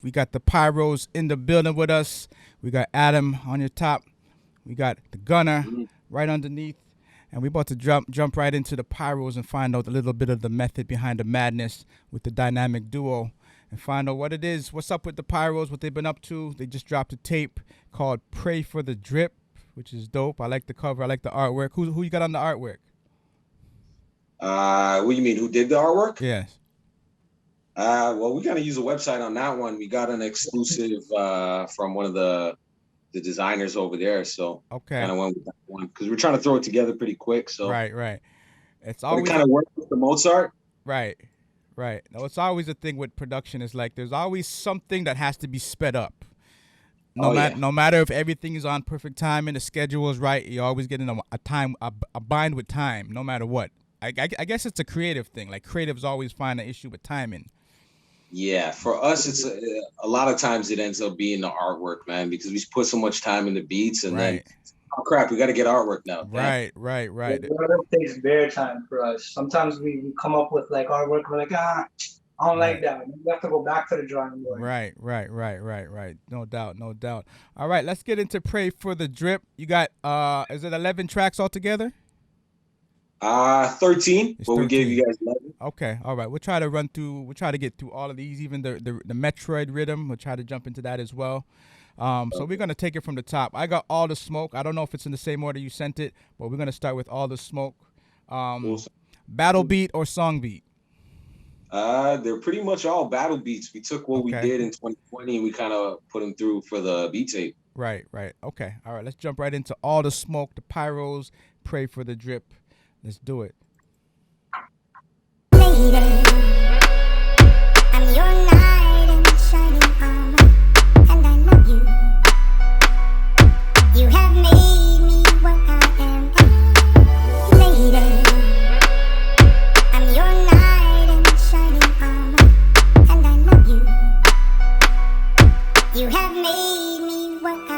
We got the Pyros in the building with us. We got Adam on your top. We got the Gunner Mhm. right underneath. And we're about to jump right into the Pyros and find out a little bit of the method behind the madness with the dynamic duo and find out what it is. What's up with the Pyros, what they've been up to. They just dropped a tape called Pray for the Drip, which is dope. I like the cover. I like the artwork. Who you got on the artwork? What do you mean? Who did the artwork? Yes. Well, we gotta use a website on that one. We got an exclusive from one of the designers over there, so Okay. kind of went with that one because we're trying to throw it together pretty quick. So, Right, right. It's but it always kind of worked with the Mozart. right. Right. No, it's always a thing with production. Is like there's always something that has to be sped up. Oh yeah, No matter if everything is on perfect time and the schedule is right, you're always getting a bind with time, no matter what. I guess it's a creative thing. Like creatives always find an issue with timing. yeah. For us, it's a lot of times it ends up being the artwork, man, because we put so much time in the beats, and then Right. oh crap, we got to get artwork now. Damn. Right. Right. Yeah, Right. it takes bare time for us. Sometimes we come up with like artwork, we're like, I don't like Right. that. We have to go back to the drawing board. Right, right, right, right, right. No doubt, no doubt. All right, let's get into Pray for the Drip. You got is it 11 tracks altogether? 13, It's but we gave 13. you guys 11. Okay, all right. We'll try to get through all of these, even the Metroid rhythm. We'll try to jump into that as well. So we're gonna take it from the top. I got All the Smoke. I don't know if it's in the same order you sent it, but we're gonna start with All the Smoke. Cool. Battle beat or song beat? They're pretty much all battle beats. We took what we Okay. did in 2020 and we kind of put them through for the beat tape. Right, right. Okay, all right. Let's jump right into All the Smoke, the Pyros, Pray for the Drip. Let's do it. Lady, I'm your knight in shining armor, and I know you. You have made me what I am. Lady, I'm your knight in shining armor, and I know you. You have made me what I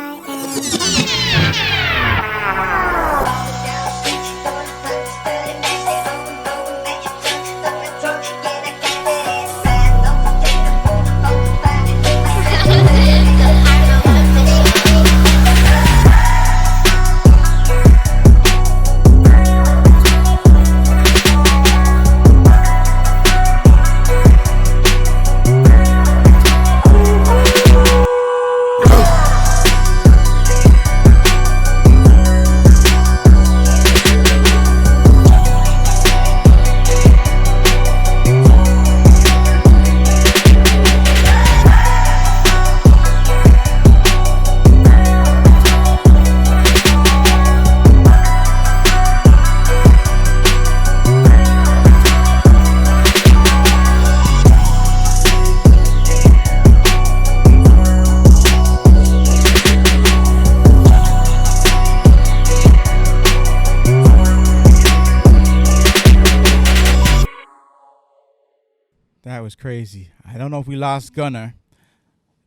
That was crazy. I don't know if we lost Gunner.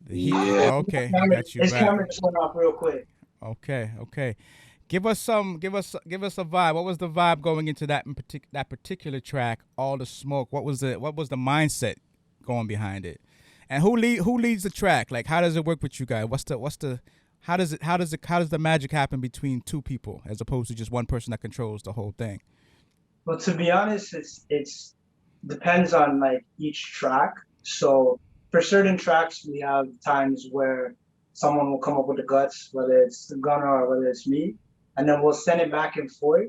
Yeah. Okay, we got you His back. camera just went off real quick. Okay, okay. Give us a vibe. What was the vibe going into that particular track? All the Smoke. What was the mindset going behind it? And who leads the track? Like how does it work with you guys? What's the how does the magic happen between two people as opposed to just one person that controls the whole thing? But to be honest, it's depends on like each track. So for certain tracks, we have times where someone will come up with the guts, whether it's the gunner or whether it's me, and then we'll send it back and forth.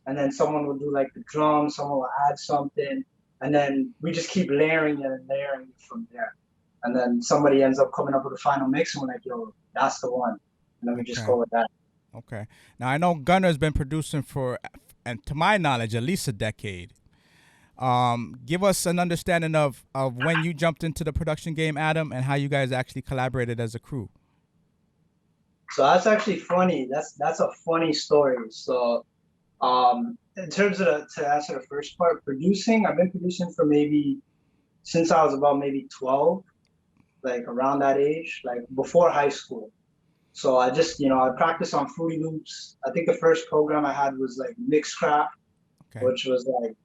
And then someone will do like the drums, someone will add something, and then we just keep layering it and layering it from there. And then somebody ends up coming up with a final mix, and we're like, "Yo, that's the one," and then we just Okay. go with that. Okay. Now I know Gunner's been producing for, and to my knowledge, at least a decade. Give us an understanding of when you jumped into the production game, Adam, and how you guys actually collaborated as a crew. So that's actually funny. That's a funny story. So in terms of to answer the first part, producing, I've been producing for maybe since I was about maybe 12, like around that age, like before high school. So I just, I practiced on Fruity Loops. I think the first program I had was like Mixcraft, Okay. which was like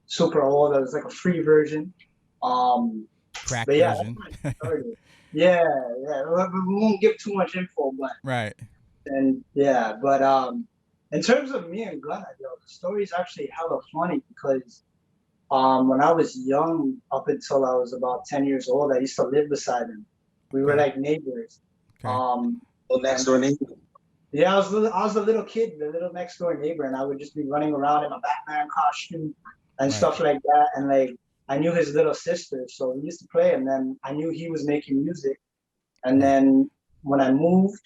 super old. It was like a free version. Um, crack But yeah, version. that's how it started. Yeah, yeah. We won't give too much info, but Right. and yeah, but in terms of me and Gunna, yo, the story's actually hella funny because when I was young, up until I was about 10 years old, I used to live beside him. We were Okay. like neighbors. Okay. Well, next door neighbor. Yeah, I was the little kid, the little next door neighbor, and I would just be running around in a Batman costume and Right. stuff like that. And like I knew his little sister, so we used to play, and then I knew he was making music. And Right. then when I moved,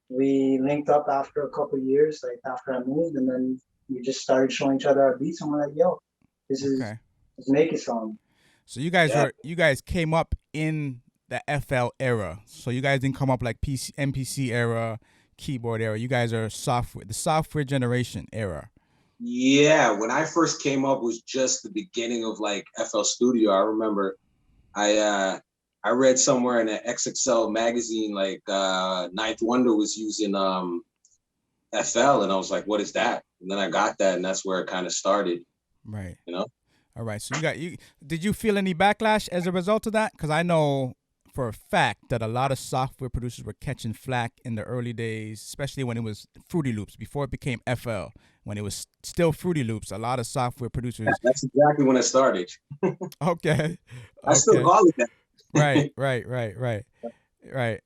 we linked up after a couple of years, like after I moved, and then we just started showing each other our beats, and we're like, yo, this is Okay. let's make it song. So you guys Yeah. you guys came up in the FL era. So you guys didn't come up like PC, MPC era, keyboard era. You guys are the software generation era. Yeah, when I first came up was just the beginning of like FL Studio. I remember I read somewhere in an XXL magazine like Ninth Wonder was using FL, and I was like, what is that? And then I got that, and that's where it kind of started, Right. you know? All right. So did you feel any backlash as a result of that? Because I know for a fact that a lot of software producers were catching flack in the early days, especially when it was Fruity Loops, before it became FL. When it was still Fruity Loops, a lot of software producers. That's exactly when it started. Okay. I still call it that. Right.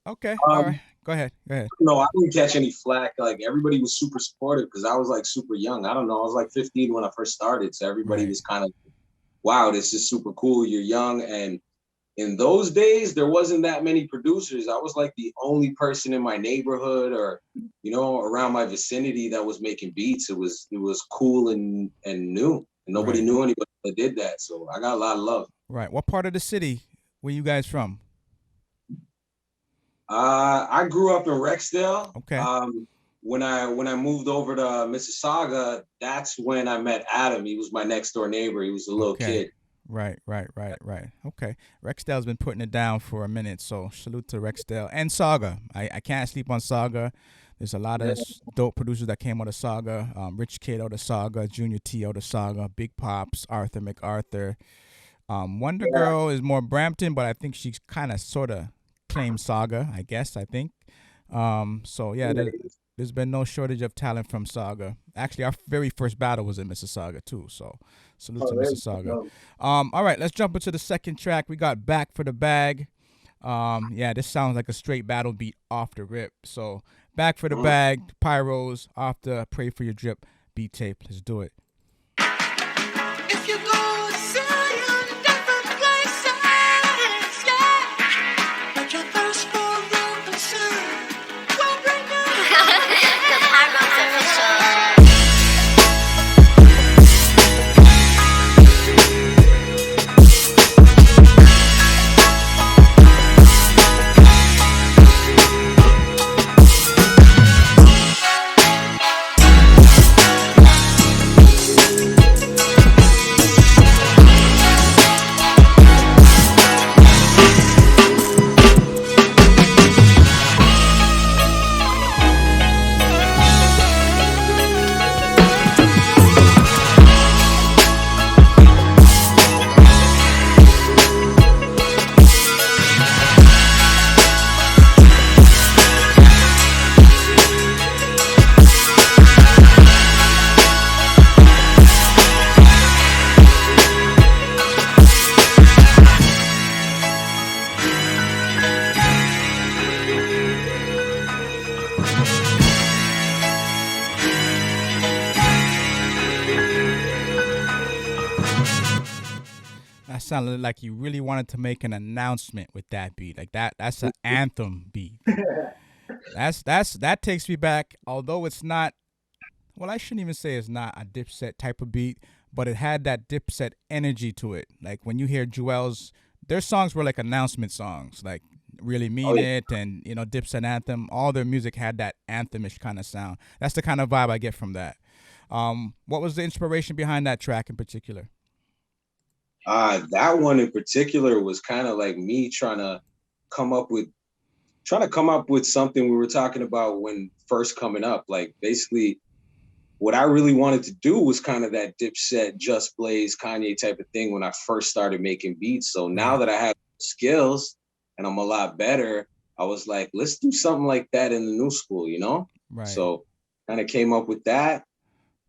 Okay. All right. Go ahead. No, I didn't catch any flack. Like everybody was super supportive because I was like super young. I don't know. I was like 15 when I first started. So everybody Right. was kind of, wow, this is super cool. You're young. And in those days, there wasn't that many producers. I was like the only person in my neighborhood or, you know, around my vicinity that was making beats. It was cool and new. And nobody Right. knew anybody that did that. So I got a lot of love. Right. What part of the city were you guys from? I grew up in Rexdale. Okay. When I moved over to Mississauga, that's when I met Adam. He was my next door neighbor. He was a little Okay. kid. Right. Okay. Rexdale's been putting it down for a minute, so salute to Rexdale and Saga. I can't sleep on Saga. There's a lot of dope producers that came out of Saga. Rich Kid out of Saga, Junior T out of Saga, Big Pops, Arthur MacArthur. Wonder Girl is more Brampton, but I think she's kind of sort of claimed Saga, I guess, I think. So yeah, there's been no shortage of talent from Saga. Actually, our very first battle was in Mississauga too, so salute to Mississauga. All right, let's jump into the second track. We got Back for the Bag. Yeah, this sounds like a straight battle beat off the rip. So Back for the Bag, Pyros, off the Pray for Your Drip beat tape. Let's do it. If you go to different places, yeah, but your thirst for real concern will bring you the Pyros official. That sounded like you really wanted to make an announcement with that beat. Like that's an anthem beat. That takes me back, although it's not, well, I shouldn't even say it's not a Dipset type of beat, but it had that Dipset energy to it. Like when you hear Jewel's, their songs were like announcement songs, like Really Mean It and, you know, Dipset Anthem. All their music had that anthemish kind of sound. That's the kind of vibe I get from that. What was the inspiration behind that track in particular? That one in particular was kind of like me trying to come up with something we were talking about when first coming up. Like basically what I really wanted to do was kind of that Dipset, Just Blaze, Kanye type of thing when I first started making beats. So now that I have skills and I'm a lot better, I was like, let's do something like that in the new school, you know? Right. So kind of came up with that,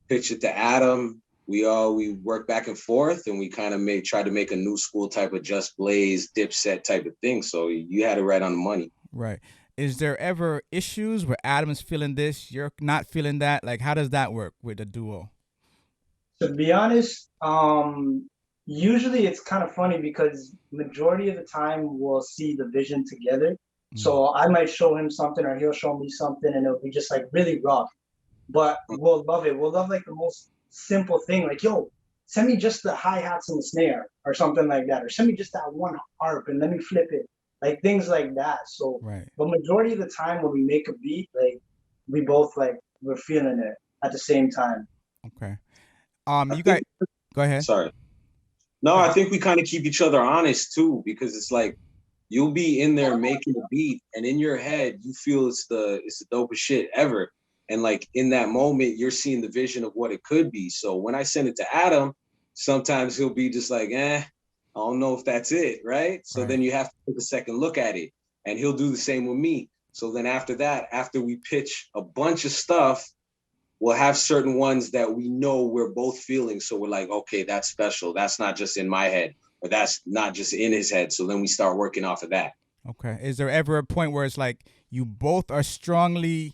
pitched it to Adam. We worked back and forth, and we kind of tried to make a new school type of Just Blaze, Dipset type of thing. So you had it right on the money. Right. Is there ever issues where Adam's feeling this, you're not feeling that? Like, how does that work with the duo? To be honest, usually it's kind of funny because majority of the time we'll see the vision together. So I might show him something or he'll show me something and it'll be just like really rough. But we'll love it. We'll love like the most simple thing, like, yo, send me just the hi-hats and the snare or something like that. Or send me just that one harp and let me flip it. Like things like that. So Right. but majority of the time when we make a beat, like we both like we're feeling it at the same time. Okay. You guys go ahead. Sorry. No, I think we kind of keep each other honest too, because it's like you'll be in there making a beat and in your head you feel it's the dopest shit ever. And like in that moment, you're seeing the vision of what it could be. So when I send it to Adam, sometimes he'll be just like, I don't know if that's it, right? So then you have to take a second look at it. And he'll do the same with me. So then after that, after we pitch a bunch of stuff, we'll have certain ones that we know we're both feeling. So we're like, okay, that's special. That's not just in my head, or that's not just in his head. So then we start working off of that. Okay. Is there ever a point where it's like you both are strongly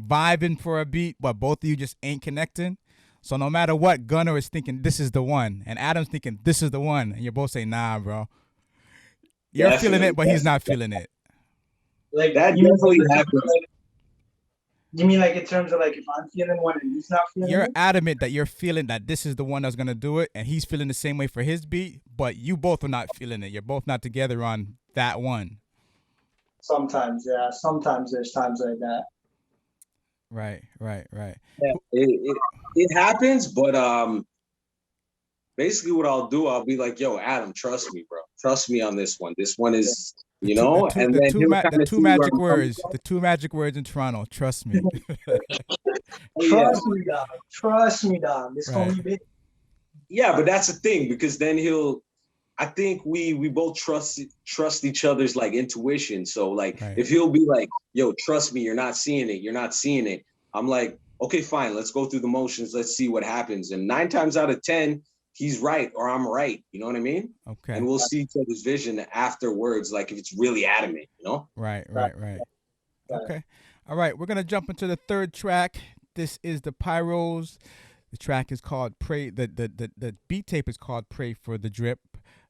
vibing for a beat, but both of you just ain't connecting? So no matter what, Gunner is thinking this is the one, and Adam's thinking this is the one, and you're both saying, nah, bro. You're feeling it, but he's not feeling it. Like that you mean, definitely happens. You mean like in terms of like if I'm feeling one and he's not feeling You're it? adamant that you're feeling that this is the one that's gonna do it, and he's feeling the same way for his beat, but you both are not feeling it. You're both not together on that one. Sometimes, yeah. Sometimes there's times like that. Right. Yeah, it happens, but basically what I'll do, I'll be like, yo, Adam, trust me, bro. Trust me on this one. This one is, you know, and then the two magic words. The two magic words in Toronto. Trust me. Trust me, dog. Trust me, dog. This gonna be big. Yeah, but that's the thing, because then I think we both trust each other's like intuition. So like if he'll be like, yo, trust me, you're not seeing it. I'm like, okay, fine, let's go through the motions. Let's see what happens. And 9 times out of 10, he's right or I'm right. You know what I mean? Okay. And we'll see each other's vision afterwards, like if it's really adamant, you know? Right. Okay. All right, we're gonna jump into the third track. This is the Pyros. The track is called Pray. The beat tape is called Pray for the Drip.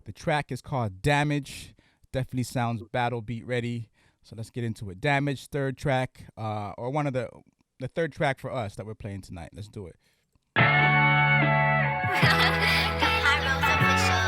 The track is called Damage. Definitely sounds battle beat ready. So let's get into it. Damage, third track, or one of the third track for us that we're playing tonight. Let's do it. The Pyros official.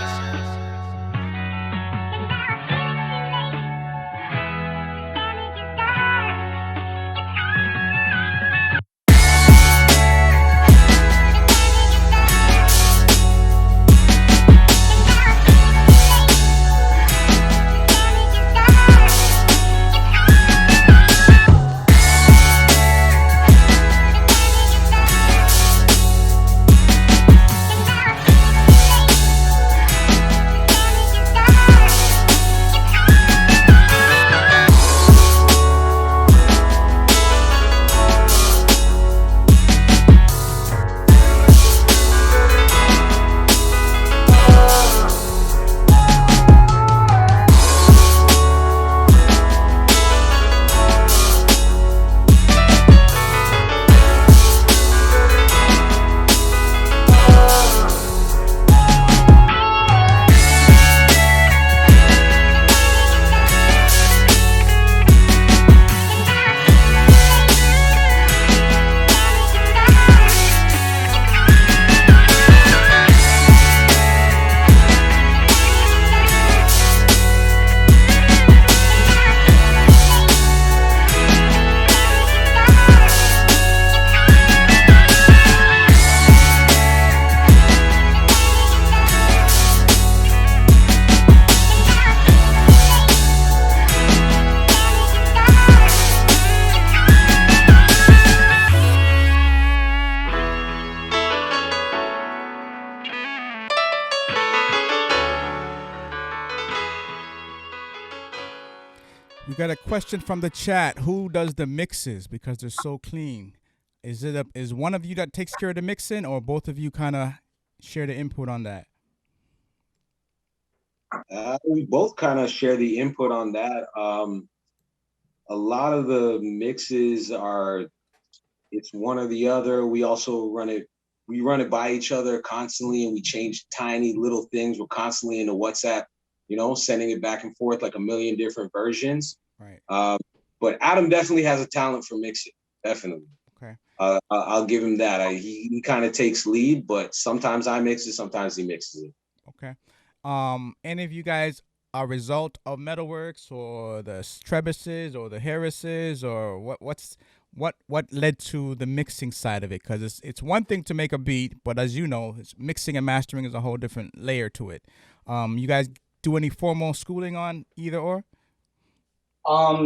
We got a question from the chat. Who does the mixes because they're so clean? Is one of you that takes care of the mixing, or both of you kind of share the input on that? We both kind of share the input on that. A lot of the mixes are, it's one or the other. We also we run it by each other constantly, and we change tiny little things. We're constantly in the WhatsApp, sending it back and forth like a million different versions. Right. But Adam definitely has a talent for mixing. Definitely. Okay. I'll give him that. He kind of takes lead, but sometimes I mix it, sometimes he mixes it. Okay. Any of you guys a result of Metalworks or the Trebises or the Harrises, or what led to the mixing side of it? Because it's one thing to make a beat, but as you know, mixing and mastering is a whole different layer to it. You guys do any formal schooling on either or?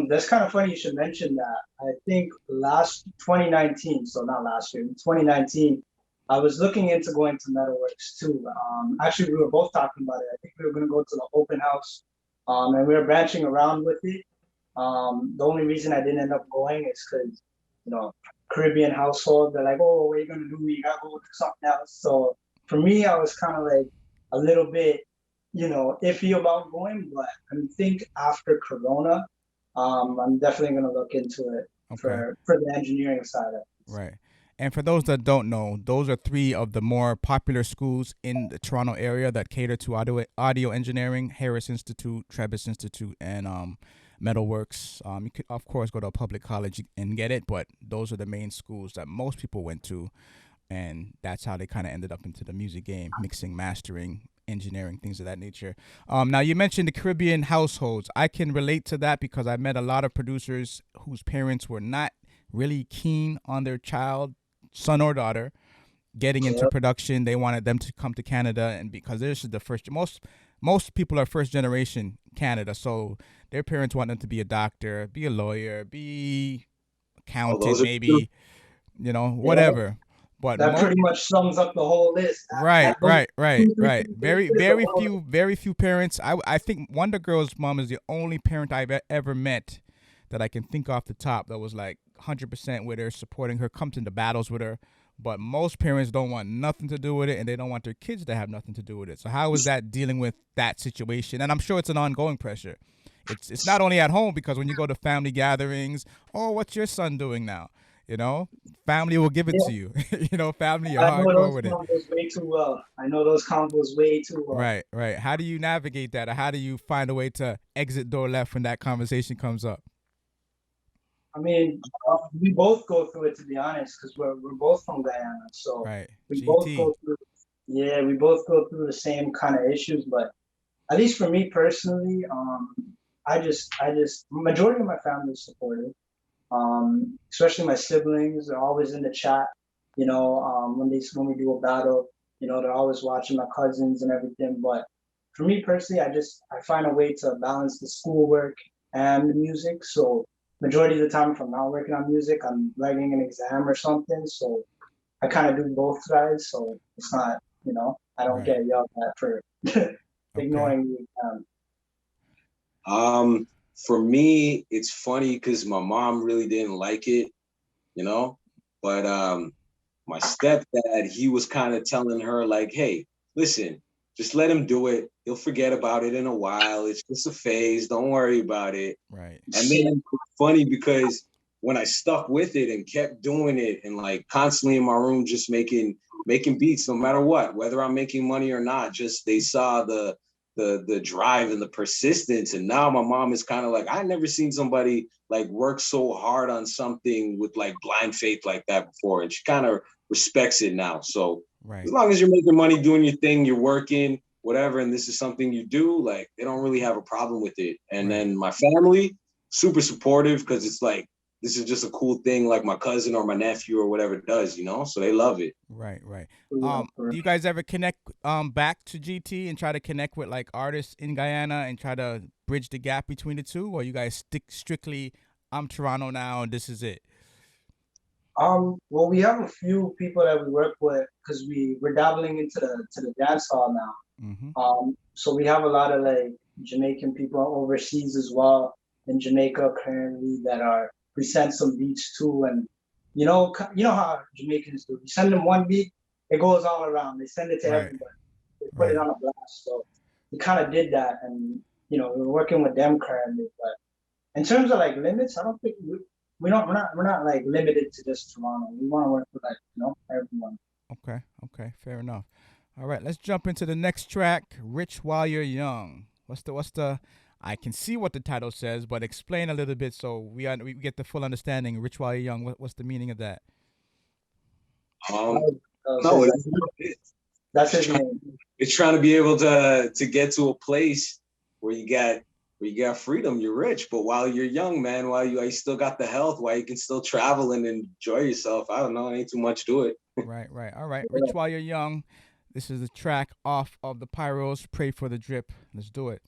That's kind of funny you should mention that. I think last 2019, so not last year, 2019, I was looking into going to Metalworks too. Actually, we were both talking about it. I think we were going to go to the open house, and we were branching around with it. The only reason I didn't end up going is because, Caribbean household, they're like, oh, what are you going to do? You got to go do something else. So for me, I was kind of like a little bit, iffy about going, but I think after Corona, I'm definitely going to look into it for the engineering side of it. Right. And for those that don't know, those are three of the more popular schools in the Toronto area that cater to audio engineering: Harris Institute, Trebis Institute, and Metalworks. You could, of course, go to a public college and get it, but those are the main schools that most people went to, and that's how they kind of ended up into the music game: mixing, mastering, engineering, things of that nature. Now, you mentioned the Caribbean households. I can relate to that because I met a lot of producers whose parents were not really keen on their child, son or daughter, getting into production. They wanted them to come to Canada, and because this is the first, most people are first generation Canada, so their parents want them to be a doctor, be a lawyer, be accountant, maybe, whatever. But that pretty much sums up the whole list. Right. Very few parents. I think Wonder Girl's mom is the only parent I've ever met that I can think off the top that was like 100% with her, supporting her, comes into battles with her. But most parents don't want nothing to do with it, and they don't want their kids to have nothing to do with it. So how is that dealing with that situation? And I'm sure it's an ongoing pressure. It's not only at home, because when you go to family gatherings, oh, what's your son doing now? Family will give it to you. Family are hardcore with it. Way too well. I know those combos way too well. Right. How do you navigate that, or how do you find a way to exit door left when that conversation comes up? I mean, we both go through it, to be honest, because we're both from Guyana, so we both go through. Yeah, we both go through the same kind of issues. But at least for me personally, I just majority of my family is supportive. Especially my siblings are always in the chat. When we do a battle, they're always watching, my cousins and everything. But for me personally, I find a way to balance the schoolwork and the music. So majority of the time, if I'm not working on music, I'm writing an exam or something. So I kind of do both sides. So it's not, I don't get yelled at for ignoring the exam. For me, it's funny because my mom really didn't like it, but my stepdad, he was kind of telling her like, hey, listen, just let him do it. He'll forget about it in a while. It's just a phase. Don't worry about it. Right. And then it's funny because when I stuck with it and kept doing it and like constantly in my room, just making beats, no matter what, whether I'm making money or not, just they saw the drive and the persistence. And now my mom is kind of like, I never seen somebody like work so hard on something with like blind faith like that before. And she kind of respects it now. So as long as you're making money, doing your thing, you're working, whatever, and this is something you do, like they don't really have a problem with it. And then my family, super supportive, because it's like, this is just a cool thing like my cousin or my nephew or whatever does, so they love it. Right. Do you guys ever connect back to GT and try to connect with like artists in Guyana and try to bridge the gap between the two, or you guys stick strictly, I'm Toronto now and this is it? Well, we have a few people that we work with because we're dabbling into the dance hall now. Mm-hmm. So we have a lot of like Jamaican people overseas as well. in Jamaica currently that are present some beats too. And you know how Jamaicans do. You send them one beat, it goes all around. They send it to Right. everybody. They put it Right. on a blast. So we kind of did that, and we're working with them currently. But in terms of like limits, I don't think we're not like limited to just Toronto. We want to work with like everyone. Okay. Okay. Fair enough. All right. Let's jump into the next track. Rich While You're Young. What's the? I can see what the title says, but explain a little bit so we get the full understanding. Rich While You're Young. What's the meaning of that? Um, So no, that's his it's trying, name. it's trying to be able to get to a place where you got freedom. You're rich, but while you're young, man, while you still got the health, while you can still travel and enjoy yourself. I don't know, ain't too much to it. Right. Right. All right. Rich While You're Young. This is the track off of the Pyros. Pray for the Drip. Let's do it.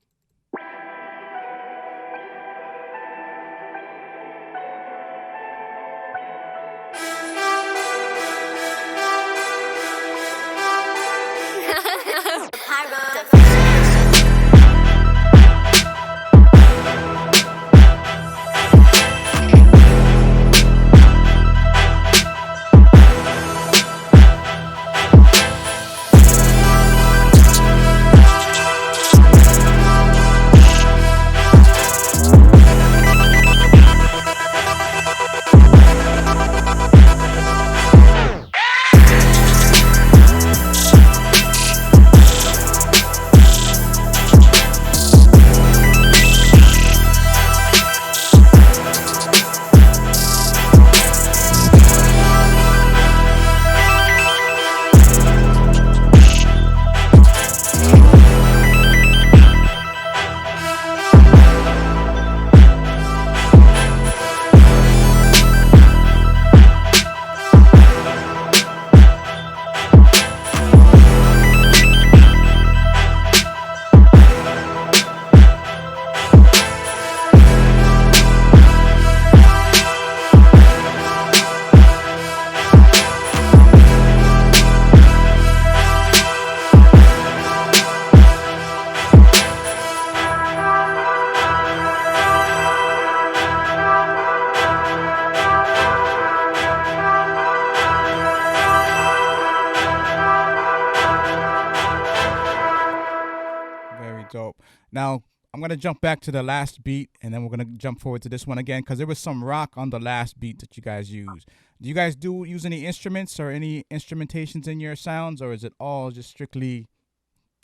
Very dope. Now I'm gonna jump back to the last beat, and then we're gonna jump forward to this one again because there was some rock on the last beat that you guys used. Do you guys use any instruments or any instrumentations in your sounds, or is it all just strictly,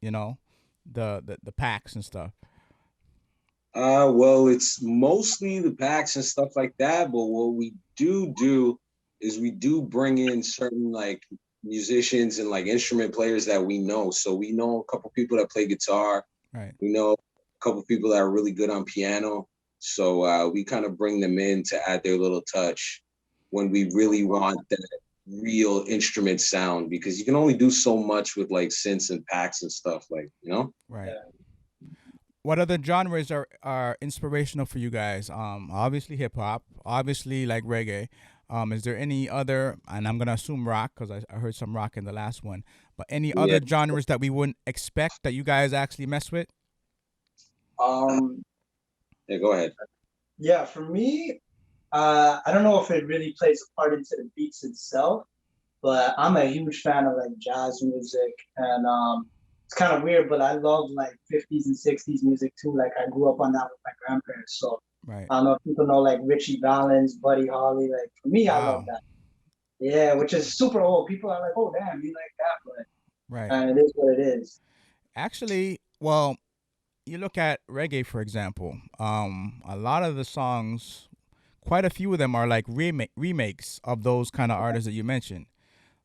you know, the packs and stuff? Well, it's mostly the packs and stuff like that. But what we do is we do bring in certain like musicians and like instrument players that we know. So we know a couple people that play guitar. Right. We know a couple people that are really good on piano. So we kind of bring them in to add their little touch when we really want that real instrument sound, because you can only do so much with like synths and packs and stuff, Right. What other genres are inspirational for you guys? Obviously hip hop, obviously like reggae. Is there any other? And I'm gonna assume rock because I heard some rock in the last one. But any other Yeah. genres that we wouldn't expect that you guys actually mess with? Yeah, go ahead. Yeah, for me, I don't know if it really plays a part into the beats itself, but I'm a huge fan of like jazz music, and it's kind of weird, but I love like 50s and 60s music too. Like I grew up on that with my grandparents, so Right. I don't know if people know like Richie Valens, Buddy Holly. Like for me, I love Wow. that. Yeah, which is super old. People are like, "Oh, damn, you like that?" But Right. and it is what it is. Actually, well, you look at reggae for example. A lot of the songs, quite a few of them are like remakes of those kind of artists that you mentioned.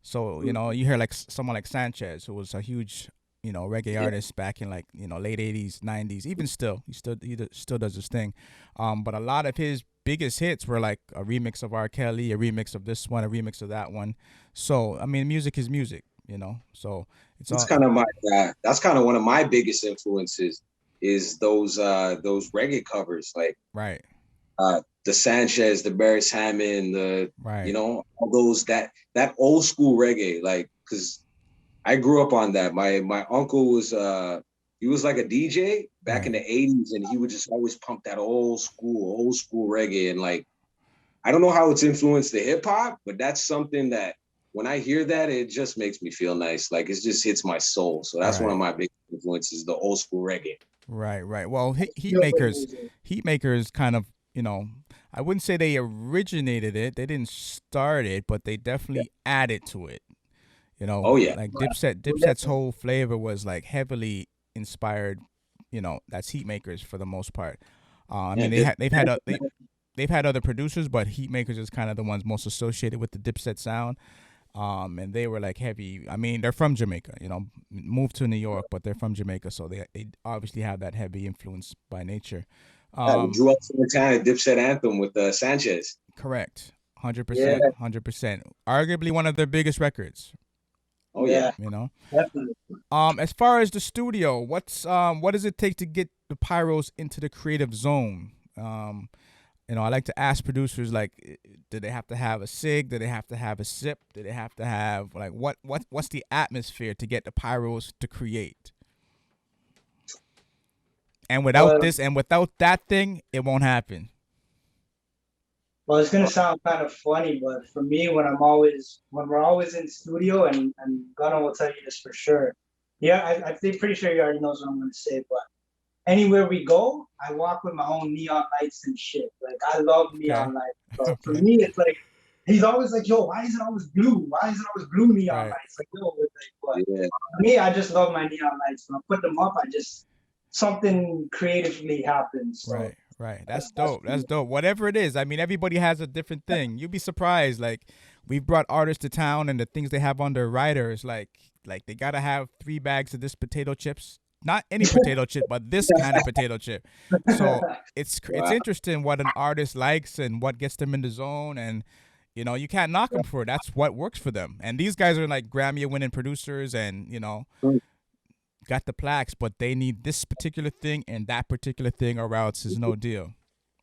So you hear like someone like Sanchez, who was a huge reggae Yeah. artist back in like late '80s, '90s. Even still, still does his thing. But a lot of his biggest hits were like a remix of R. Kelly, a remix of this one, a remix of that one. So I mean, music is music, So it's It's all kind of that's kind of one of my biggest influences is those reggae covers, like right, the Sanchez, the Barris Hammond, right, all those that old school reggae, like because I grew up on that. My uncle was he was like a DJ back in Right. the 80s, and he would just always pump that old school reggae. And like, I don't know how it's influenced the hip hop, but that's something that when I hear that, it just makes me feel nice. Like it just hits my soul. So that's one of Right. my big influences, the old school reggae. Right. Right. Well, heat Feel good makers, music. heat makers, kind of, I wouldn't say they originated it. They didn't start it, but they Yeah. definitely added to it. Oh yeah. Like Right. Dipset's whole flavor was like heavily inspired. That's heat makers for the most part. I Yeah. mean, they've had other producers, but heat makers is kind of the ones most associated with the Dipset sound. And they were like heavy. I mean, they're from Jamaica, moved to New York, but they're from Jamaica, so they obviously have that heavy influence by nature. Yeah, we Um, drew up Santana Dipset anthem with Sanchez. Correct, hundred Yeah, percent, 100%. Arguably one of their biggest records. Oh yeah. yeah, You know. definitely. As far as the studio, what does it take to get the Pyros into the creative zone? I like to ask producers like, do they have to have a sig? Do they have to have a sip? Do they have to have like what's the atmosphere to get the Pyros to create? And without Well, this and without that thing, it won't happen. well, it's gonna sound kind of funny, but for me, when we're always in studio, and Gunnar will tell you this for sure. Yeah, I think pretty sure he already knows what I'm gonna say, but anywhere we go, I walk with my own neon lights and shit. Like I love Okay. neon lights. So for Okay. me, it's like he's always like, "Yo, why is it always blue? Why is it always blue neon Right. lights?" Like, yo, it's like, but Yeah. for me, I just love my neon lights. When I put them up, I just something creatively happens. So Right. Right. That's that's dope. That's dope. Whatever it is. I mean, everybody has a different thing. You'd be surprised. Like, we've brought artists to town and the things they have on their riders, like they gotta have 3 bags of this potato chips. Not any potato chip, but this kind of potato chip. So it's Wow. interesting what an artist likes and what gets them in the zone, and you can't knock them for it. That's what works for them. And these guys are like Grammy winning producers, and got the plaques, but they need this particular thing and that particular thing, or else is no deal.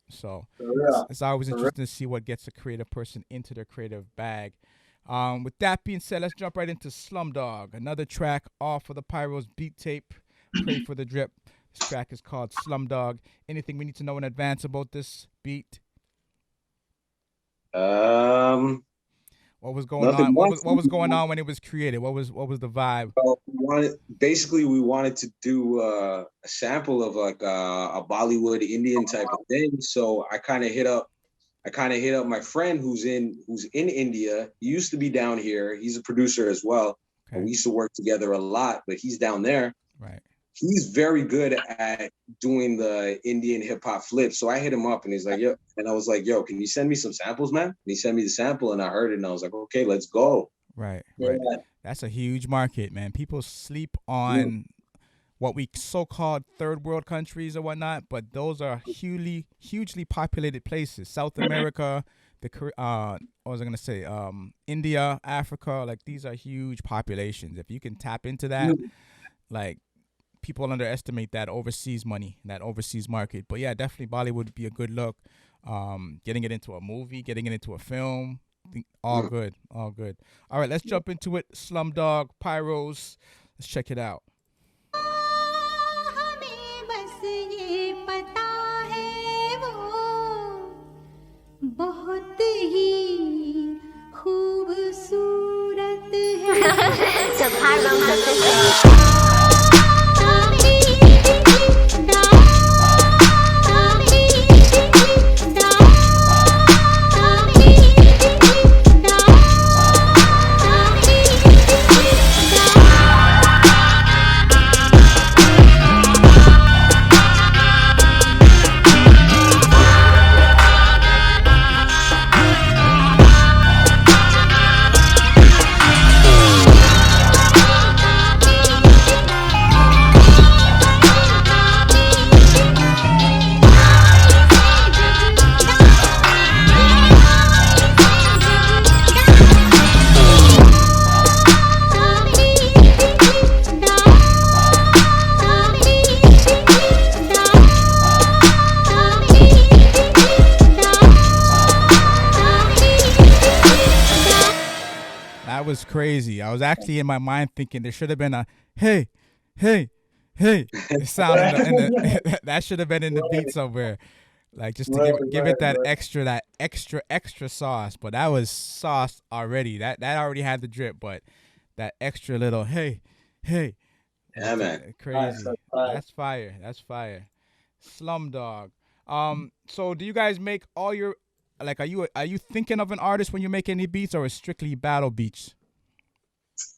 So for real. it's always For real. interesting to see what gets a creative person into their creative bag. With that being said, let's jump right into Slumdog, another track off of the Pyros beat tape. Pray for the drip. This track is called Slumdog. Anything we need to know in advance about this beat? What was going Nothing on? much. What was going on when it was created? What was the vibe? Well, we wanted to do a sample of like a Bollywood Indian type of thing. So I kind of hit up my friend who's in India. He used to be down here. He's a producer as well. And we Okay. used to work together a lot, but he's down there. Right. He's very good at doing the Indian hip hop flip. So I hit him up and he's like, yo, and I was like, yo, can you send me some samples, man? And he sent me the sample and I heard it and I was like, okay, let's go. Right. Yeah, Right. That's a huge market, man. People sleep on what we so-called third world countries or whatnot, but those are hugely populated places. South America, what was I gonna say? India, Africa, like these are huge populations. If you can tap into that, like people underestimate that overseas money, that overseas market. But yeah, definitely Bollywood would be a good look. Getting it into a movie, getting it into a film, all good, all good. All right, let's jump into it. Slumdog, Pyros. Let's check it out. हमें बस ये पता है वो बहुत ही खूबसूरत है The Pyros official. That was crazy. I was actually in my mind thinking there should have been a hey, hey, hey. It sounded Right. in the that should have been in the beat somewhere. Like just to give it that extra sauce. But that was sauce already. That already had the drip, but that extra little hey Yeah, was man. Nice, crazy. that's fire. That's fire. That's fire. Slumdog. So do you guys make all your like are you thinking of an artist when you make any beats, or is strictly battle beats?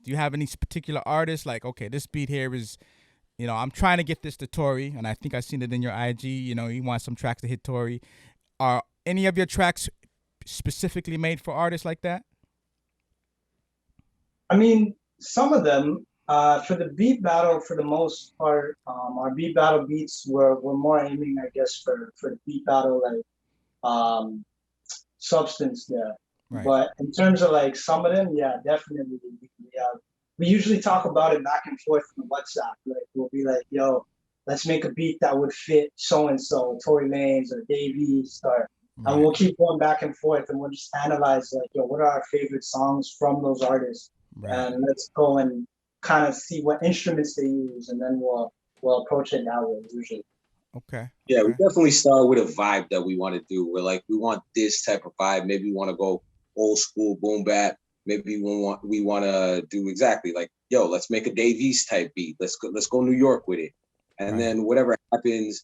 Do you have any particular artist like, okay, this beat here is, I'm trying to get this to Tory, and I think I've seen it in your IG. You want some tracks to hit Tory. Are any of your tracks specifically made for artists like that? I mean, some of them, for the beat battle, for the most part, our beat battle beats were more aiming, I guess, for the beat battle, like um, substance there. Right. But in terms of like some of them, yeah, definitely. We usually talk about it back and forth on WhatsApp. Like we'll be like, yo, let's make a beat that would fit so and so, Tory Lanez or Dave East, and Right. we'll keep going back and forth, and we'll just analyze like, yo, what are our favorite songs from those artists, Right. and let's go and kind of see what instruments they use, and then we'll approach it that way usually. Okay. Yeah, we Okay. definitely start with a vibe that we want to do. We're like, we want this type of vibe. Maybe we want to go old school boom bap. Maybe we want to do exactly like, yo, let's make a Dave East type beat. Let's go New York with it. And Right. then whatever happens.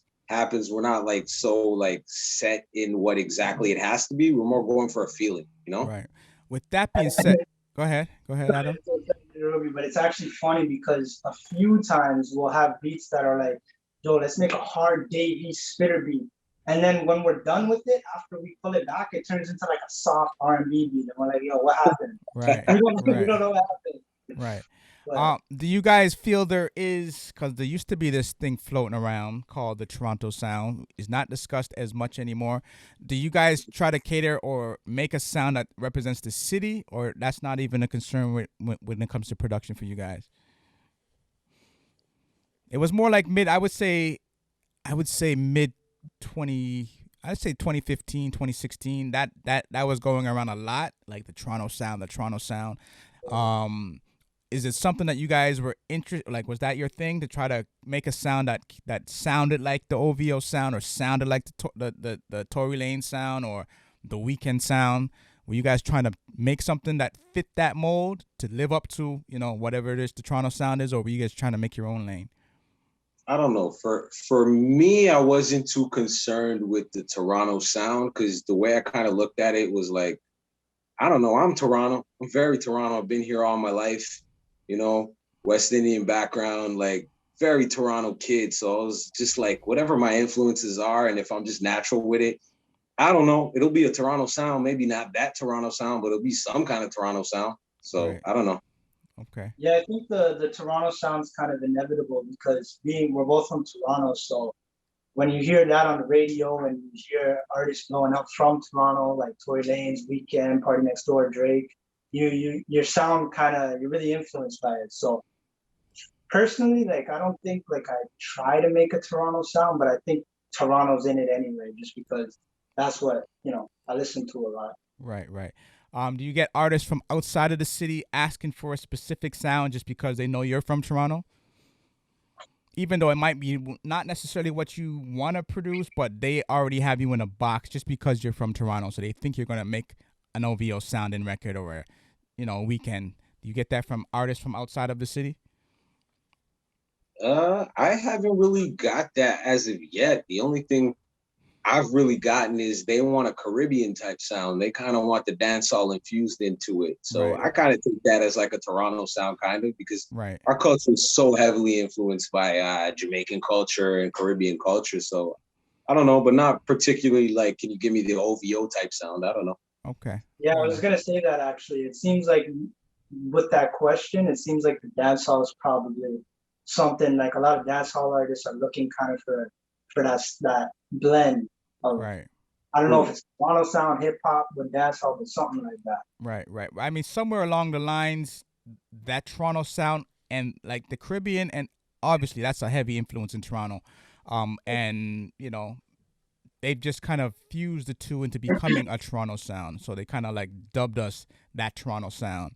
We're not like so like set in what exactly it has to be. We're more going for a feeling, Right. With that being said, go ahead, Adam. But it's actually funny because a few times we'll have beats that are like, yo, let's make a hard Dave East spitter beat. And then when we're done with it, after we pull it back, it turns into like a soft R&B beat. And we're like, yo, what happened? Right. We Right. don't know what happened. Right. But Do you guys feel there is, because there used to be this thing floating around called the Toronto sound, is not discussed as much anymore. Do you guys try to cater or make a sound that represents the city, or that's not even a concern when it comes to production for you guys? It was more like I would say mid 20, I'd say 2015, 2016. That was going around a lot, like the Toronto sound. Is it something that you guys were interested? Like, was that your thing to try to make a sound that sounded like the OVO sound, or sounded like the Tory Lane sound, or the Weekend sound? Were you guys trying to make something that fit that mold to live up to, whatever it is the Toronto sound is, or were you guys trying to make your own lane? I don't know. For me, I wasn't too concerned with the Toronto sound because the way I kind of looked at it was like, I don't know. I'm Toronto. I'm very Toronto. I've been here all my life. West Indian background, like very Toronto kid. So I was just like, whatever my influences are, and if I'm just natural with it, I don't know. It'll be a Toronto sound. Maybe not that Toronto sound, but it'll be some kind of Toronto sound. So Right. I don't know. Okay. yeah, I think the Toronto sound's kind of inevitable because we're both from Toronto. So when you hear that on the radio and you hear artists going up from Toronto, like Tory Lanez, Weekend, Party Next Door, Drake, your sound you're really influenced by it. So personally, like I don't think like I try to make a Toronto sound, but I think Toronto's in it anyway, just because that's what I listen to a lot. Right. Right. Do you get artists from outside of the city asking for a specific sound just because they know you're from Toronto? Even though it might be not necessarily what you want to produce, but they already have you in a box just because you're from Toronto, so they think you're gonna make an OVO sounding record or Weekend. Do you get that from artists from outside of the city? I haven't really got that as of yet. The only thing I've really gotten is they want a Caribbean type sound. They kind of want the dancehall infused into it. So Right. I kind of take that as like a Toronto sound kind of because Right. our culture is so heavily influenced by Jamaican culture and Caribbean culture. So I don't know, but not particularly like, can you give me the OVO type sound? I don't know. Okay. Yeah, I was gonna say that actually. It seems like with that question, it seems like the dancehall is probably something like a lot of dancehall artists are looking kind of for that blend of Right. I don't know if it's Toronto sound, hip hop, with dancehall, but something like that. Right. Right. I mean, somewhere along the lines, that Toronto sound and like the Caribbean, and obviously that's a heavy influence in Toronto. And they've just kind of fused the two into becoming a Toronto sound. So they kind of like dubbed us that Toronto sound,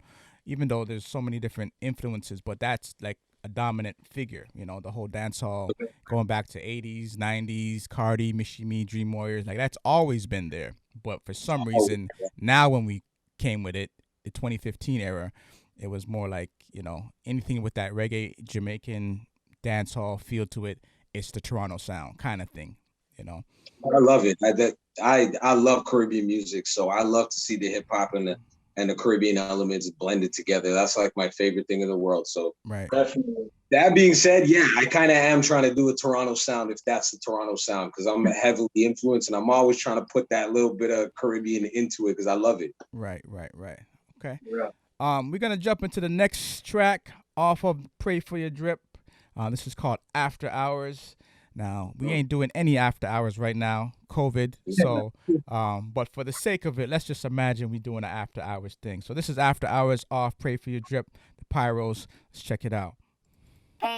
even though there's so many different influences. But that's like a dominant figure. You know, the whole dance hall going back to 80s, 90s, Cardi, Mishimi, Dream Warriors, like that's always been there. But for some reason, now when we came with it, the 2015 era, it was more like, you know, anything with that reggae Jamaican dance hall feel to it, it's the Toronto sound kind of thing, you know. I love it. I love Caribbean music, so I love to see the hip hop and the Caribbean elements blended together. That's like my favorite thing in the world. So Right. Definitely. that being said, yeah, I kind of am trying to do a Toronto sound if that's the Toronto sound, because I'm heavily influenced and I'm always trying to put that little bit of Caribbean into it because I love it. Right. Okay. Yeah. We're gonna jump into the next track off of Pray for Your Drip. This is called After Hours. Now, we ain't doing any after hours right now, COVID. So, but for the sake of it, let's just imagine we doing an after hours thing. So this is After Hours off Pray for Your Drip, the Pyros. Let's check it out. The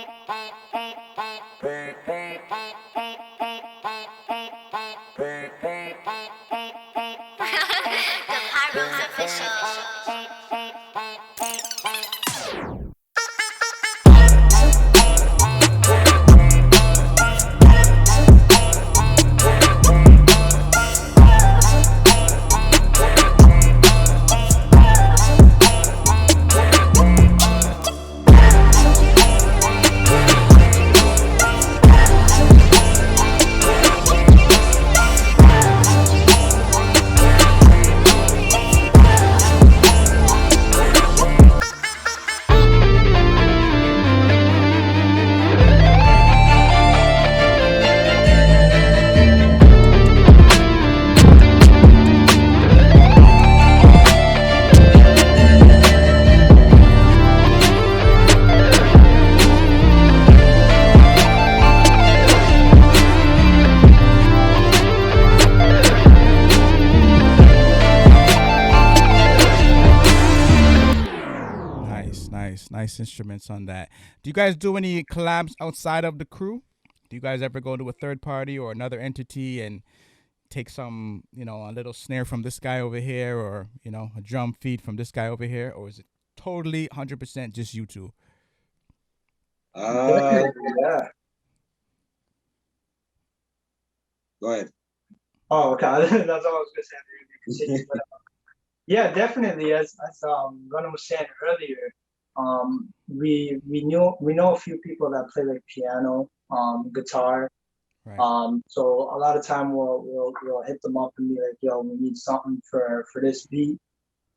Pyros official. Nice instruments on that. Do you guys do any collabs outside of the crew? Do you guys ever go to a third party or another entity and take some, you know, a little snare from this guy over here, or, you know, a drum feed from this guy over here? Or is it totally 100% just you two? Yeah. Go ahead. Oh, okay. That's all I was gonna say after you continue. But, yeah, definitely. As Gunnar was saying earlier, we know a few people that play like piano, guitar. Right. So a lot of time we'll hit them up and be like, yo, we need something for this beat,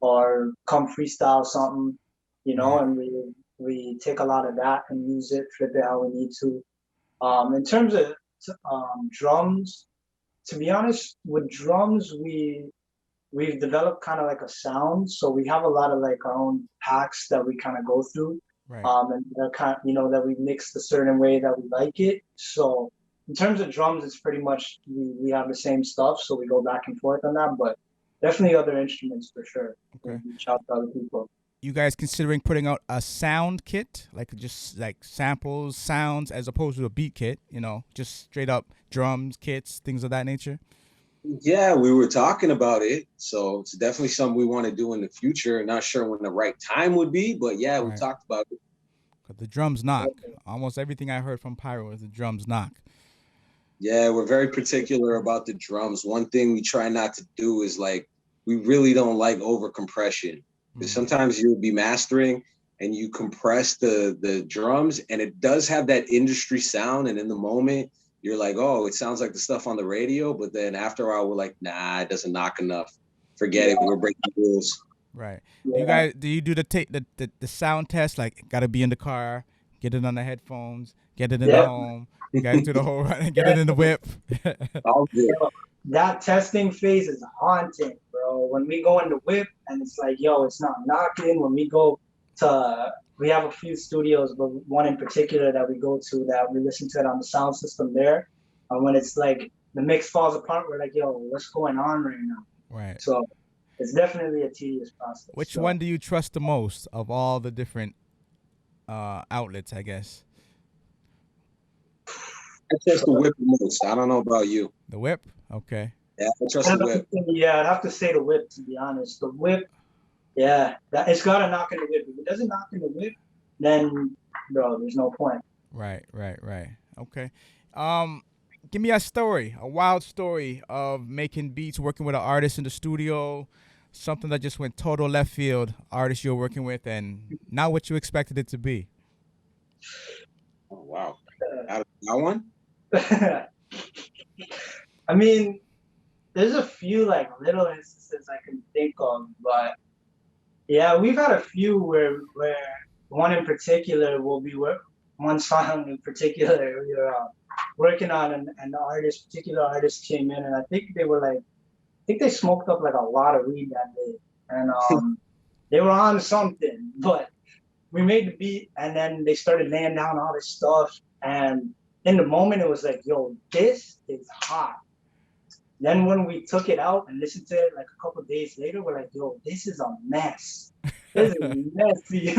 or come freestyle something, you know, Right. and we take a lot of that and use it, flip it how we need to. In terms of drums, to be honest, with drums we've developed kind of like a sound, so we have a lot of like our own packs that we kind of go through, Right. and they're kind, you know, that we mix a certain way that we like it. So in terms of drums, it's pretty much we have the same stuff, so we go back and forth on that. But definitely other instruments for sure. Okay. We reach out to other people. You guys considering putting out a sound kit, like just like samples, sounds, as opposed to a beat kit, you know, just straight up drums, kits, things of that nature? Yeah, we were talking about it. So it's definitely something we want to do in the future. Not sure when the right time would be, but yeah, we Right. talked about it. 'Cause the drums knock. Almost everything I heard from Pyro is the drums knock. Yeah, we're very particular about the drums. One thing we try not to do is like, we really don't like over compression. Because sometimes you'll be mastering and you compress the drums, and it does have that industry sound. And in the moment, you're like, oh, it sounds like the stuff on the radio. But then after a while, we're like, nah, it doesn't knock enough. Forget it. We're breaking rules. Right. Yeah. Do you do the sound test? Like, gotta be in the car, get it on the headphones, get it in the Yeah. home, gotta do the whole get it in the whip. All good. That testing phase is haunting, bro. When we go in the whip and it's like, yo, it's not knocking. When we go to, we have a few studios, but one in particular that we go to that we listen to it on the sound system there. And when it's like the mix falls apart, we're like, yo, what's going on right now? Right. So it's definitely a tedious process. Which So, one do you trust the most of all the different outlets, I guess? I trust the whip the most. I don't know about you. The whip? Okay. Yeah, I trust the whip. Yeah, I'd have to say the whip, to be honest. The whip, yeah, it's got to knock in the whip. If it doesn't knock in the whip, then bro, there's no point. Right. Okay. Give me a story, a wild story of making beats, working with an artist in the studio, something that just went total left field. Artist you're working with, and not what you expected it to be. Oh wow. Got one? I mean, there's a few like little instances I can think of, but yeah, we've had a few where one in particular will be one song in particular we were working on, and the particular artist came in, and I think they smoked up like a lot of weed that day, and they were on something, but we made the beat, and then they started laying down all this stuff, and in the moment it was like, yo, this is hot. Then when we took it out and listened to it like a couple of days later, we're like, yo, this is a mess. This is messy.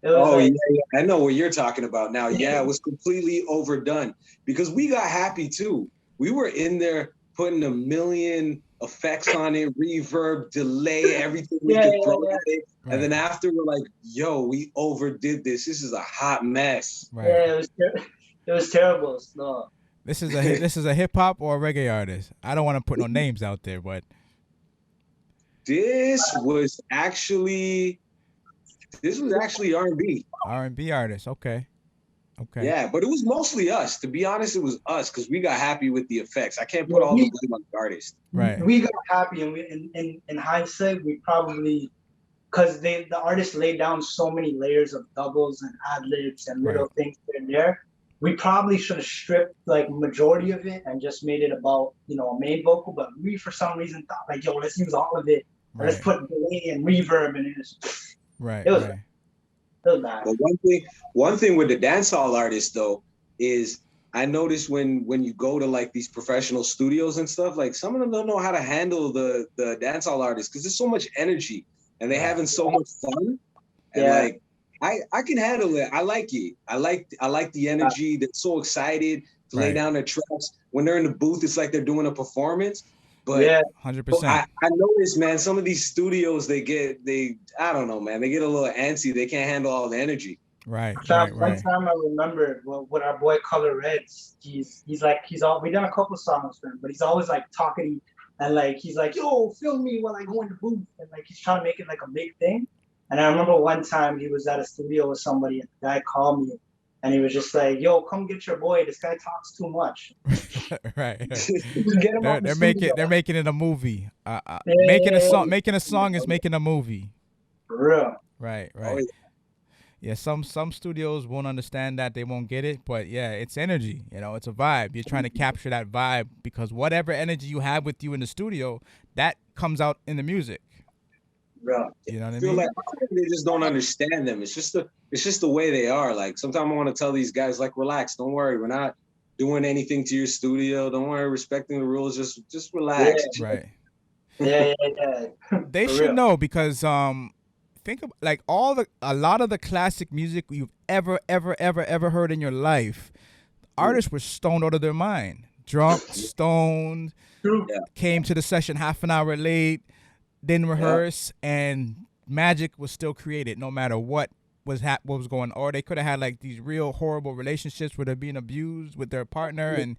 Oh, like, yeah, I know what you're talking about now. Yeah, it was completely overdone because we got happy too. We were in there putting a million effects on it, reverb, delay, everything we could throw at it. Right. And then after we're like, yo, we overdid this. This is a hot mess. Right. Yeah, it was terrible. So. This is a hip hop or a reggae artist. I don't want to put no names out there, but this was actually R&B. R&B artist. Okay. Yeah, but it was mostly us. To be honest, it was us because we got happy with the effects. I can't put all the blame on the artist. Right. We got happy, and in hindsight, we probably, because the artist laid down so many layers of doubles and ad libs and little things here and there. We probably should have stripped like majority of it and just made it about, a main vocal. But we, for some reason, thought like, yo, let's use all of it. Right. Let's put delay and reverb in it. Right. It was bad. But one thing with the dancehall artists though is I noticed when you go to like these professional studios and stuff, like some of them don't know how to handle the dancehall artists because there's so much energy and they're having so much fun. And like I can handle it. I like it. I like the energy. They're so excited to lay down their tracks. When they're in the booth, it's like they're doing a performance. But 100%. I noticed, man, some of these studios, I don't know, man, they get a little antsy. They can't handle all the energy. Right. One time I remember with our boy Color Reds, we done a couple songs for him, but he's always like talking and like he's like, yo, film me while I go in the booth, and like he's trying to make it like a big thing. And I remember one time he was at a studio with somebody, and the guy called me, and he was just like, yo, come get your boy. This guy talks too much. Right. Get him they're making it a movie. Making a song is making a movie. For real. Right. Yeah, some studios won't understand that. They won't get it. But yeah, it's energy. It's a vibe. You're trying to capture that vibe because whatever energy you have with you in the studio, that comes out in the music. Bro. You know what I feel mean? like they just don't understand them. It's just the way they are. Like sometimes I want to tell these guys, like, relax, don't worry, we're not doing anything to your studio. Don't worry, respecting the rules. Just relax. Yeah. Right. Yeah. They For should real. know because think of like a lot of the classic music you've ever heard in your life. Artists were stoned out of their mind, drunk, stoned, came to the session half an hour late. Didn't rehearse, and magic was still created no matter what was going on. Or they could have had like these real horrible relationships where they're being abused with their partner, and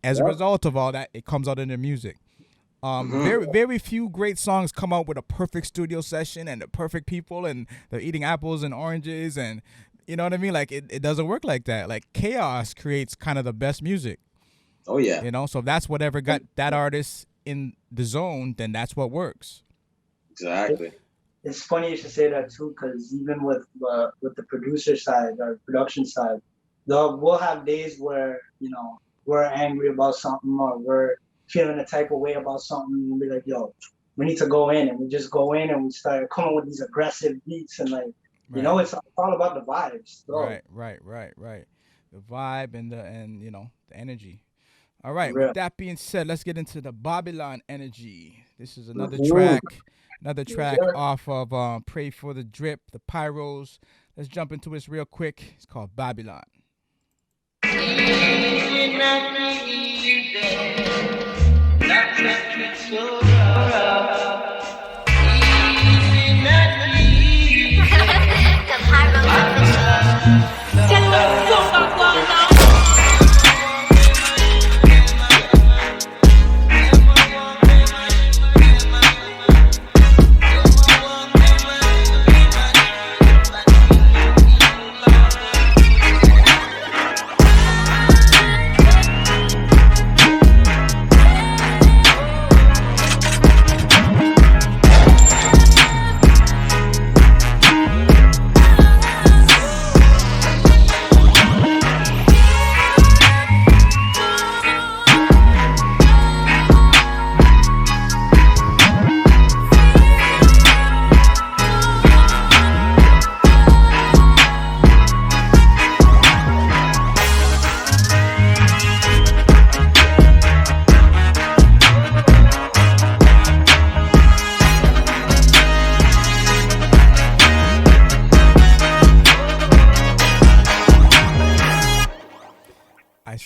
as a result of all that, it comes out in their music. Very few great songs come out with a perfect studio session and the perfect people, and they're eating apples and oranges, and you know what I mean? Like it doesn't work like that. Like chaos creates kind of the best music. Oh yeah. So if that's whatever got that artist in the zone, then that's what works. Exactly. It's funny you should say that too, because even with the producer side or production side, we'll have days where we're angry about something or we're feeling a type of way about something, and we'll be like, yo, we need to go in, and we just go in and we start coming with these aggressive beats, and like it's all about the vibes. So. Right. The vibe and the energy. All right. With that being said, let's get into the Babylon energy. This is another track. Another track off of Pray for the Drip, the Pyros. Let's jump into this real quick. It's called Babylon. The Pyros official.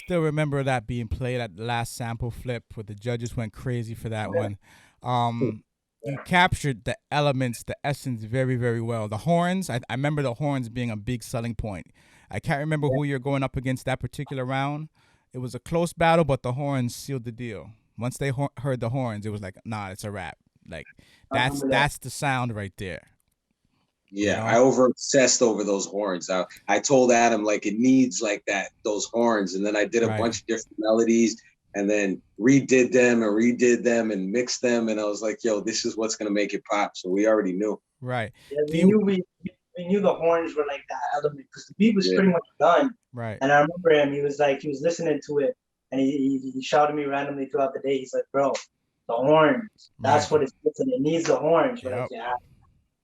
still remember that being played at the last sample flip where the judges went crazy for that one. You captured the elements, the essence very, very well. The horns, I remember the horns being a big selling point. I can't remember who you're going up against that particular round. It was a close battle, but the horns sealed the deal. Once they heard the horns, it was like, nah, it's a wrap. Like that's the sound right there. Yeah, I over obsessed over those horns. I told Adam like it needs like those horns, and then I did a bunch of different melodies, and then redid them and mixed them, and I was like, yo, this is what's gonna make it pop. So we already knew. Right. Yeah, we knew the horns were like that element because the beat was pretty much done. Right. And I remember him. He was listening to it, and he shouted me randomly throughout the day. He's like, bro, the horns. That's what it's missing. It needs the horns. Yep. Like, yeah.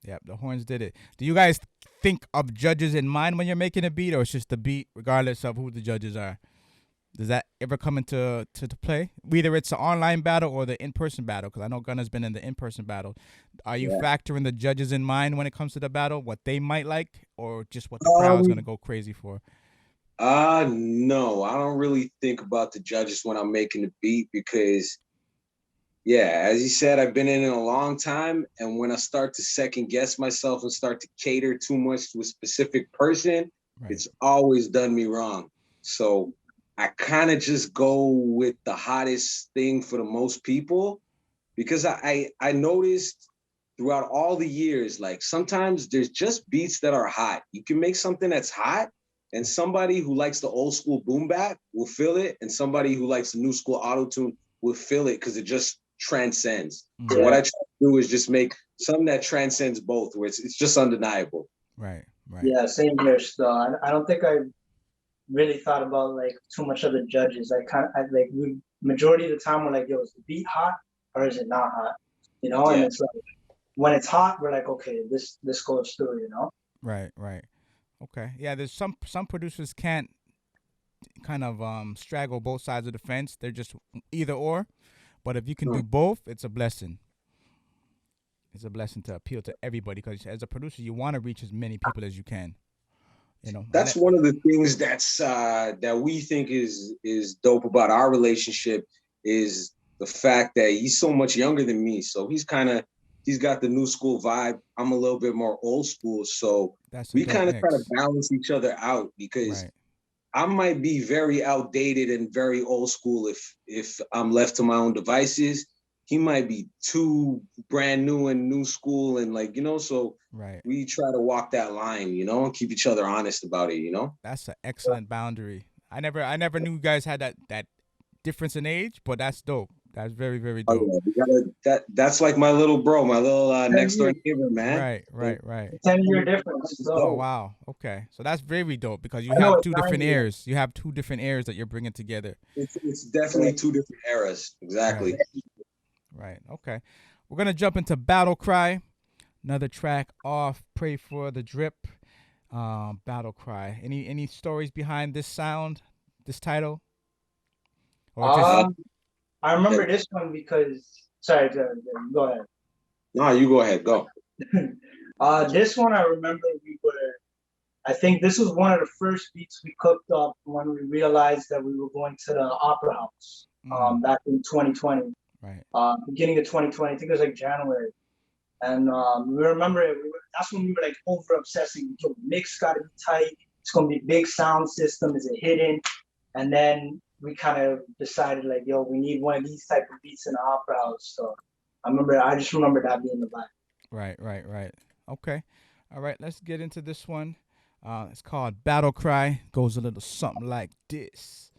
Yep, the horns did it. Do you guys think of judges in mind when you're making a beat, or it's just the beat, regardless of who the judges are? Does that ever come into play? Whether it's an online battle or the in-person battle, because I know Gunna's been in the in-person battle. Are you factoring the judges in mind when it comes to the battle, what they might like, or just what the crowd's going to go crazy for? No, I don't really think about the judges when I'm making the beat because, yeah, as you said, I've been in it a long time. And when I start to second guess myself and start to cater too much to a specific person, it's always done me wrong. So I kind of just go with the hottest thing for the most people because I noticed throughout all the years, like sometimes there's just beats that are hot. You can make something that's hot and somebody who likes the old school boom bap will feel it. And somebody who likes the new school auto-tune will feel it because it just transcends. So what I try to do is just make something that transcends both, where it's just undeniable. Right. Yeah, same here. So I don't think I really thought about like too much of the judges. Majority of the time we're like, yo, is the beat hot or is it not hot? You know, and it's like when it's hot, we're like, okay, this goes through, you know? Right. Okay. Yeah, there's some producers can't kind of straggle both sides of the fence. They're just either or. But if you can do both, it's a blessing. It's a blessing to appeal to everybody because as a producer, you want to reach as many people as you can. You know, that's one of the things that we think is dope about our relationship is the fact that he's so much younger than me. So he's got the new school vibe. I'm a little bit more old school. So we kind of try to balance each other out because I might be very outdated and very old school if I'm left to my own devices. He might be too brand new and new school and like, you know, so we try to walk that line, you know, and keep each other honest about it, you know? That's an excellent boundary. I never knew you guys had that difference in age, but that's dope. That's very, very dope. That's like my little bro, my little next door neighbor, man. Right. 10-year difference. So. Oh, wow. Okay. So that's very dope because you have two different eras. You have two different eras that you're bringing together. It's definitely two different eras. Exactly. Right. Okay. We're going to jump into Battle Cry. Another track off Pray for the Drip. Battle Cry. Any stories behind this sound, this title? Or just... I remember this one because, sorry, go ahead. No, you go ahead, go. This one I remember I think this was one of the first beats we cooked up when we realized that we were going to the Opera House back in 2020. Right. Beginning of 2020, I think it was like January. And we remember it. That's when we were like over obsessing. Yo, mix got to be tight. It's going to be big sound system. Is it hidden? And then we kind of decided like, yo, we need one of these type of beats in the Opera House. So I just remember that being the vibe. Right. Okay. All right, let's get into this one. It's called Battle Cry. Goes a little something like this.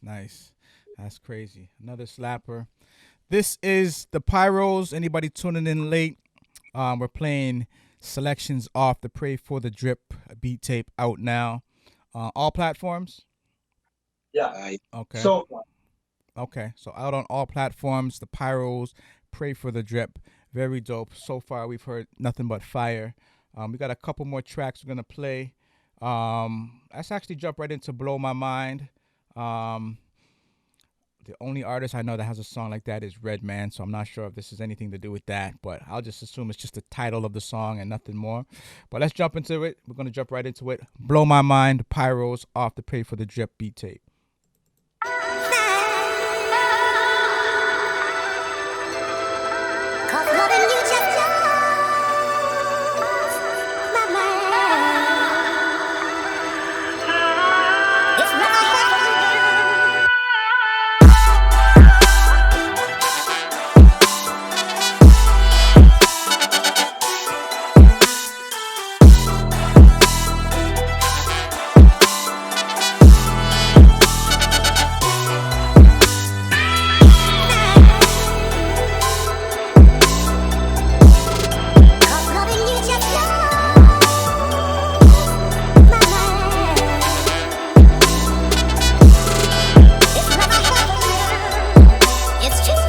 Nice. That's crazy. Another slapper. This is the Pyros. Anybody tuning in late? We're playing selections off the Pray for the Drip beat tape out now. All platforms? Yeah. Okay. So Okay. So out on all platforms, the Pyros, Pray for the Drip. Very dope. So far, we've heard nothing but fire. We got a couple more tracks we're going to play. Let's actually jump right into Blow My Mind. The only artist I know that has a song like that is Redman, so I'm not sure if this has anything to do with that, but I'll just assume it's just the title of the song and nothing more. But let's jump into it. We're going to jump right into it. Blow My Mind, Pyros, off the Pray for the Drip beat tape. Cause loving you just blows my mind. It's what I have to do. Cause loving you just blows my mind. It's what I have to do. It's just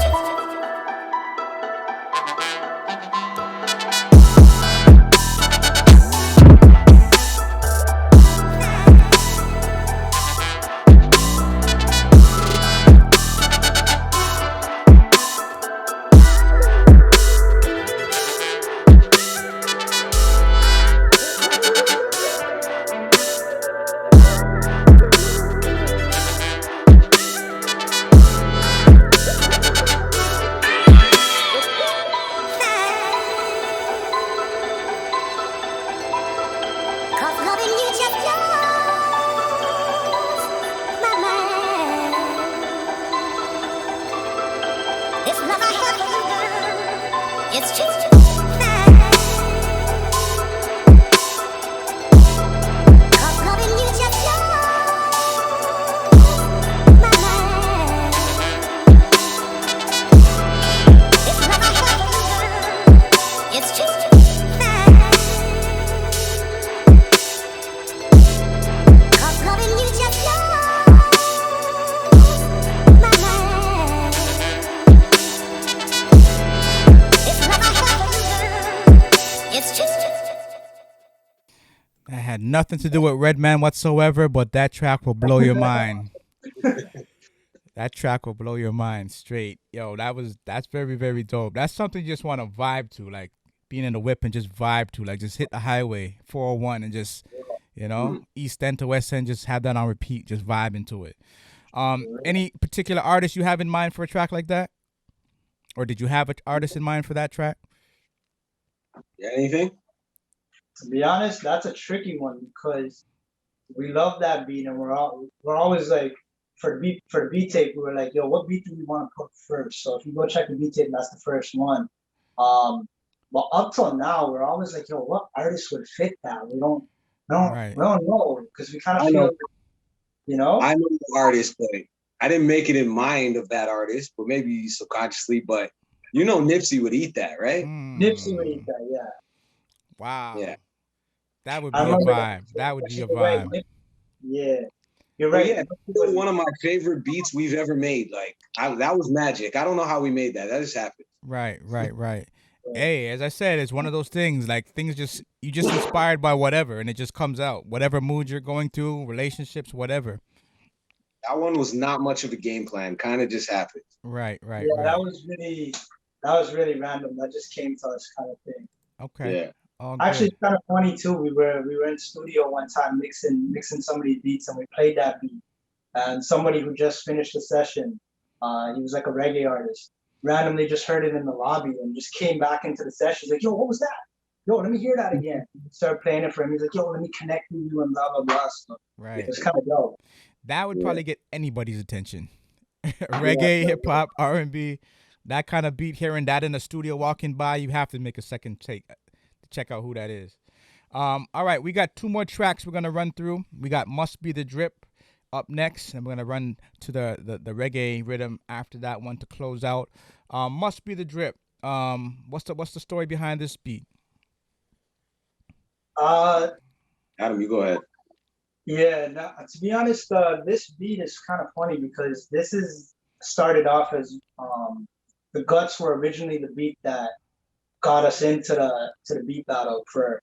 cause loving you just blows my mind. It's what I have to do. It's just cause loving you just blows my mind. It's what I have to do. It's just cause loving you just blows my mind. It's what I have to do. It's just That had nothing to do with Redman whatsoever, but that track will blow your mind. That track will blow your mind straight. Yo, that's very, very dope. That's something you just want to vibe to, like being in the whip and just vibe to, like just hit the highway 401 and just, East End to West End, just have that on repeat, just vibe into it. Any particular artist you have in mind for a track like that? Or did you have an artist in mind for that track? Got anything? to be honest, that's a tricky one because we love that beat and we're always like for the beat tape, we were like, yo, what beat do we want to put first? So if you go check the beat tape, that's the first one. But up till now, we're always like, yo, what artist would fit that? We don't know because we kind of feel, I know the artist, but I didn't make it in mind of that artist, but maybe subconsciously. But Nipsey would eat that, right? Nipsey would eat that, yeah. Wow. Yeah. That would be a vibe. That would be a vibe. Yeah. You're right. Yeah, still one of my favorite beats we've ever made. Like that was magic. I don't know how we made that. That just happened. Right. Hey, as I said, it's one of those things. Like things you just inspired by whatever, and it just comes out. Whatever mood you're going through, relationships, whatever. That one was not much of a game plan. Kind of just happened. Right. Yeah, that was really random. That just came to us, kind of thing. Okay. Yeah. Actually, it's kind of funny too. We were in the studio one time mixing some of these beats, and we played that beat. And somebody who just finished the session, he was like a reggae artist, randomly just heard it in the lobby and just came back into the session. He's like, "Yo, what was that? Yo, let me hear that again." Started playing it for him. He's like, "Yo, let me connect with you and blah blah blah." So Right. it's kind of dope. That would probably get anybody's attention. Reggae, hip hop, R&B, that kind of beat. Hearing that in the studio, walking by, you have to make a second take to check out who that is. All right, we got two more tracks we're gonna run through. We got "Must Be the Drip" up next, and we're gonna run to the reggae rhythm after that one to close out. Must Be the Drip. What's the story behind this beat? Adam, you go ahead. Yeah, to be honest, this beat is kind of funny because this is started off as the Guts were originally the beat that got us into the beat battle for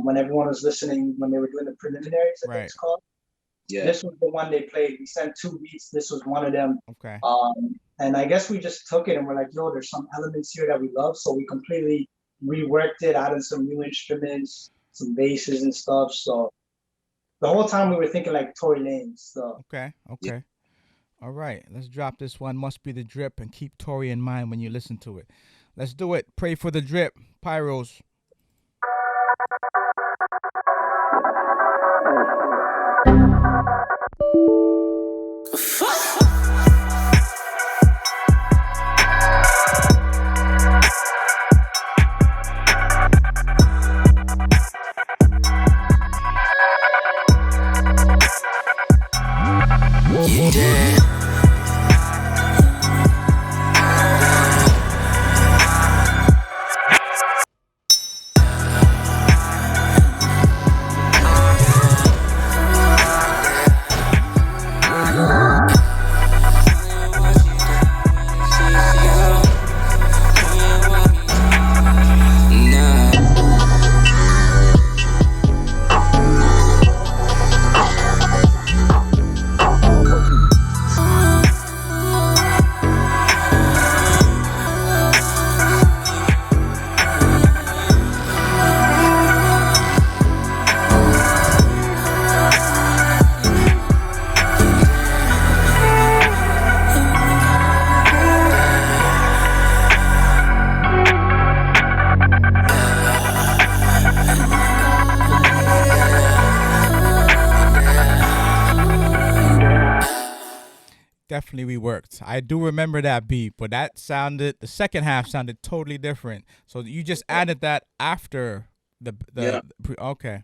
when everyone was listening when they were doing the preliminaries, I think it's called. Yeah. This was the one they played. We sent 2 beats. This was one of them. Okay. And I guess we just took it and we're like, yo, there's some elements here that we love, so we completely reworked it, added some new instruments, some basses and stuff. So the whole time we were thinking like Tory Lanez. So. Okay. All right, let's drop this one. Must Be the Drip, and keep Tory in mind when you listen to it. Let's do it. Pray for the Drip. Pyros. Definitely reworked. I do remember that beat, but the second half sounded totally different. So you just added that after okay.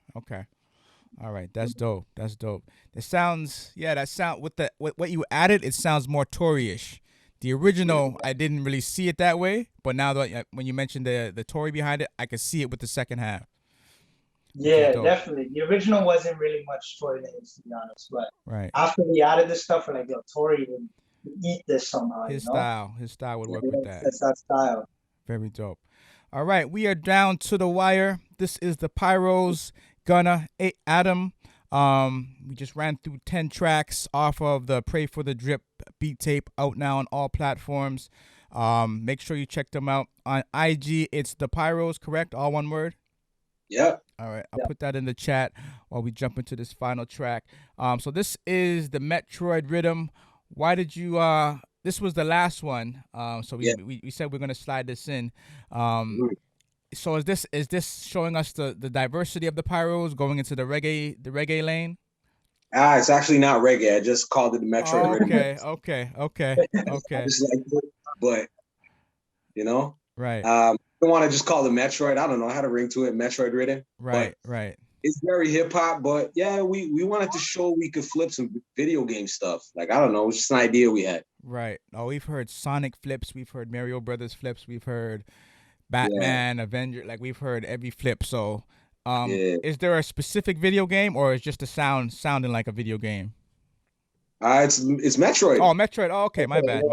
All right, that's dope. It sounds with what you added, it sounds more Tory-ish. The original, I didn't really see it that way, but now that when you mentioned the Tory behind it, I could see it with the second half. Yeah, definitely. The original wasn't really much Tory Lanez, to be honest, but after we added this stuff, we're like, yo, Tory would eat this somehow. His style would work with that. That's that style. Very dope. All right, we are down to the wire. This is the Pyros, Gunna, Adam. We just ran through 10 tracks off of the Pray for the Drip beat tape, out now on all platforms. Make sure you check them out on IG. It's the Pyros, correct? All one word. Yep. All right, I'll put that in the chat while we jump into this final track. So this is the Metroid Rhythm. Why did you? This was the last one. So we said we're gonna slide this in. So is this showing us the diversity of the Pyros going into the reggae lane? It's actually not reggae. I just called it the Metroid Rhythm. Okay. But right. I don't want to just call it Metroid. I don't know how to ring to it. Metroid Rhythm. Right. It's very hip hop, but yeah, we wanted to show we could flip some video game stuff. Like, I don't know, it's just an idea we had. Right. Oh, we've heard Sonic flips, we've heard Mario Brothers flips, we've heard Batman, Avenger, like we've heard every flip. So is there a specific video game, or is just the sounding like a video game? It's Metroid. Oh, Metroid. Oh, okay, my bad.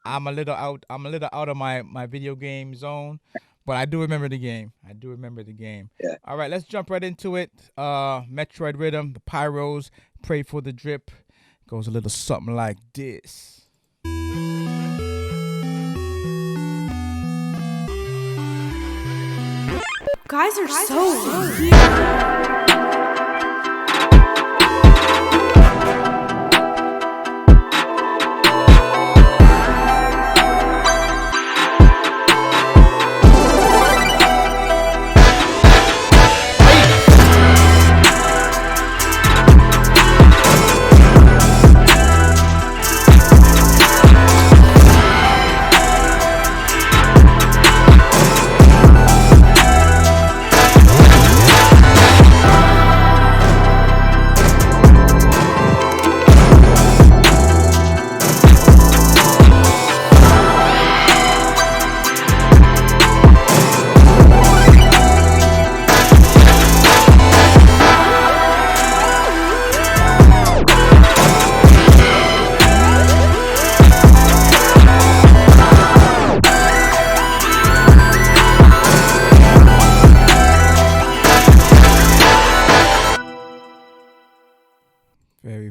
I'm a little out of my video game zone, but I do remember the game. Yeah. All right, let's jump right into it. Metroid Rhythm, the Pyros, Pray for the Drip. Goes a little something like this. Guys are so weird.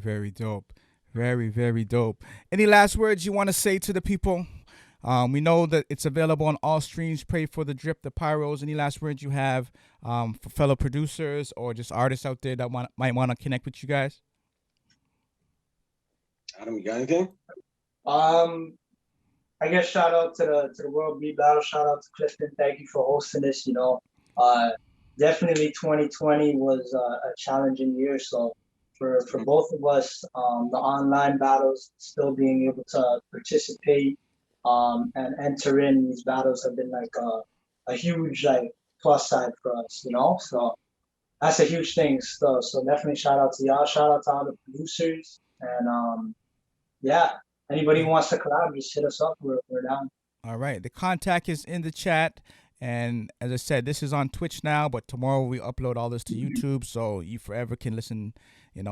very dope. Very, very dope. Any last words you want to say to the people? We know that it's available on all streams. Pray for the drip, the Pyros. Any last words you have for fellow producers or just artists out there that might want to connect with you guys? Adam, you got anything? I guess shout out to the World Beat Battle. Shout out to Clifton. Thank you for hosting this. Definitely 2020 was a challenging year. So for both of us, the online battles, still being able to participate and enter in these battles have been like a huge like plus side for us. So that's a huge thing. So definitely shout out to y'all. Shout out to all the producers and yeah. Anybody who wants to collab, just hit us up. We're down. All right. The contact is in the chat. And as I said, this is on Twitch now, but tomorrow we upload all this to YouTube. So you forever can listen,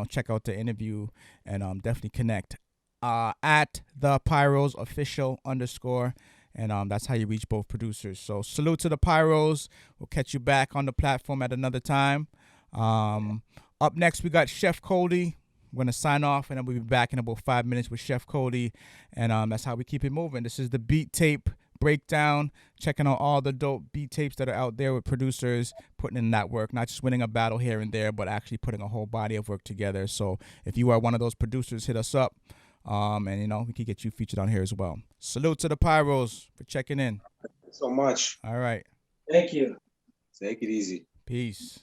check out the interview and definitely connect at the Pyros official _. And that's how you reach both producers. So salute to the Pyros. We'll catch you back on the platform at another time. Up next, we got Chef Cody. We're going to sign off, and then we'll be back in about 5 minutes with Chef Cody. And that's how we keep it moving. This is the Beat Tape Breakdown, checking out all the dope beat tapes that are out there with producers, putting in that work, not just winning a battle here and there, but actually putting a whole body of work together. So if you are one of those producers, hit us up. And, we can get you featured on here as well. Salute to the Pyros for checking in. Thanks so much. All right. Thank you. Take it easy. Peace.